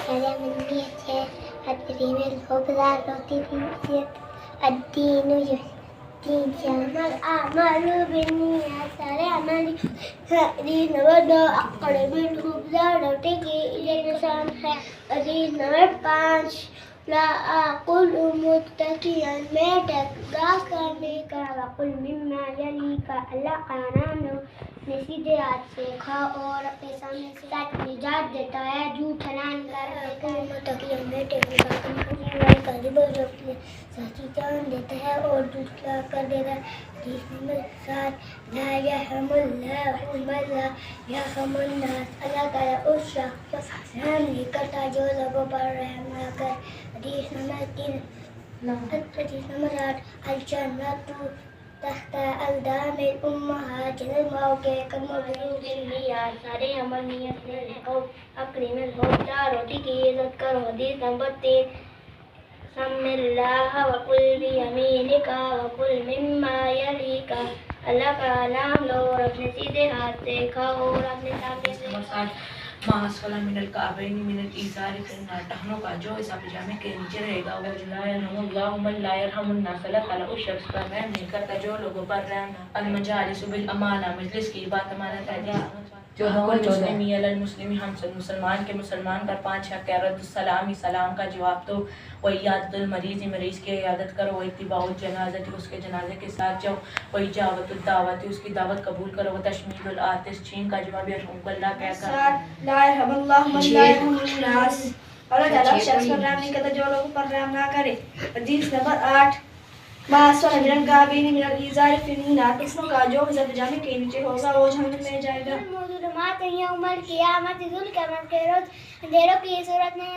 سلام النية الكريم الخبرى الرطيبية الدين الدين الأعمال بالنيات سلام الدين ودا أقرب الخبرى الرطيبية لسان الدين نمبر 5 لا أقول متكئا میں ٹکا کرنے کا وقل مما یلیک اللہ کا نام لو اپنے سیدھے ہاتھ سے کھاؤ اور اپنے سامنے سے ساتھ نجات دیتا ہے جھوٹ حلال کر متکئا میں ٹکا کرنے کا سچی جان دیتا ہے اور جھوٹلا کر دیتا ہے حدیث نمبر 7 لا یرحم اللہ من لا یرحم الناس اللہ تعالیٰ اس شخص پر رحم نہیں کرتا جو لوگوں پر رحم نہ کرے حدیث نمبر 8 الجنت تحت اقدام الامہات جنت ماؤں کے قدموں کے نیت سارے عمل نیت سے لکھو اکرم الخبز روٹی کی عزت کرو حدیث نمبر 3 سم اللہ وکل بیمینک وکل مما یلیک اللہ کا نام لو اور اپنے سیدھے ہاتھ سے کھاؤ اور اپنے سامنے سے ما اسفل من الکعبین من الازار فی النار ٹخنوں کا جو حصہ پجامے کے نیچے رہے گا وہ لا یرحم اللہ من لا یرحم الناس اللہ تعالیٰ اس شخص پر رحم نہیں کرتا جو لوگوں پر رحم نہ المجالس بالامانہ مجلس کی بات امانت ہے جو مسلمی علی المسلمی ہم مسلمان کے مسلمان پر 5 حق ہے رد السلام سلام کا جواب دو وعیادت المریض مریض کی عیادت کرو واتباع الجنازہ اس کے جنازے کے ساتھ جاؤ واجابت الدعوت اس کی دعوت قبول کرو وتشمید العاطس چھین کا جواب یرحمک اللہ کہہ کر لا یرحم اللہ من لا یرحم الناس اللہ تعالیٰ شخص پر رحم نہیں کرتا جو لوگوں پر رحم نہ کرے حدیث نمبر 8 ما اسفل من الکعبین من الازار فی النار ٹخنوں کا جو حصہ پجامے کے نیچے ہوگا وہ جہنم میں جائے گا ظلمات یوم القیامت ذوالقیامت کے روز اندھیروں کی صورت میں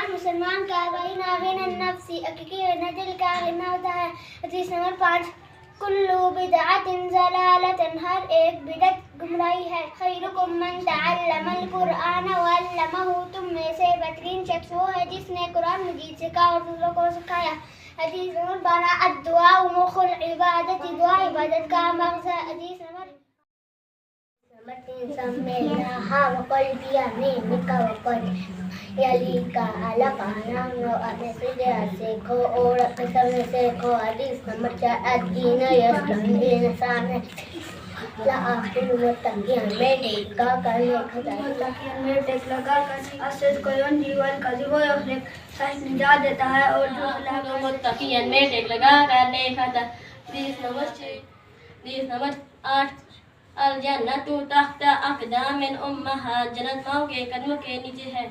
مسلمان کا غنا غنا النفس حقیقی غنا دل کا غنا ہوتا ہے حدیث نمبر 5 کلو بدعت ضلالت ہر ایک بدعت گمراہی ہے خیرکم من تعلم القرآن وعلمہ تم میں سے بہترین شخص وہ ہے جس نے قرآن مجید سکھا اور دوسروں کو سکھایا حدیث نمبر 12 الدعاء مخ العبادت دعا عبادت کا مغز ہے حدیث نمبر 3 سمع اللہ وقل بیمینک وقل یلیک اللہ کا نام لو اپنے سیدھے ہاتھ سے کھو اور اپنے سامنے سے کھو حدیث نمبر 4 الدین یسر دین سامنے لا آخر متقیاں میں ٹکا کرنے کا الصدق ینجی والکذب یخلق سچ نجات دیتا ہے اور جھوٹ متقیاں میں ٹک لگا کرنے کا حدیث نمبر 8 الجنت تحت اقدام الامہات جنت ماؤں کے قدموں کے نیچے ہے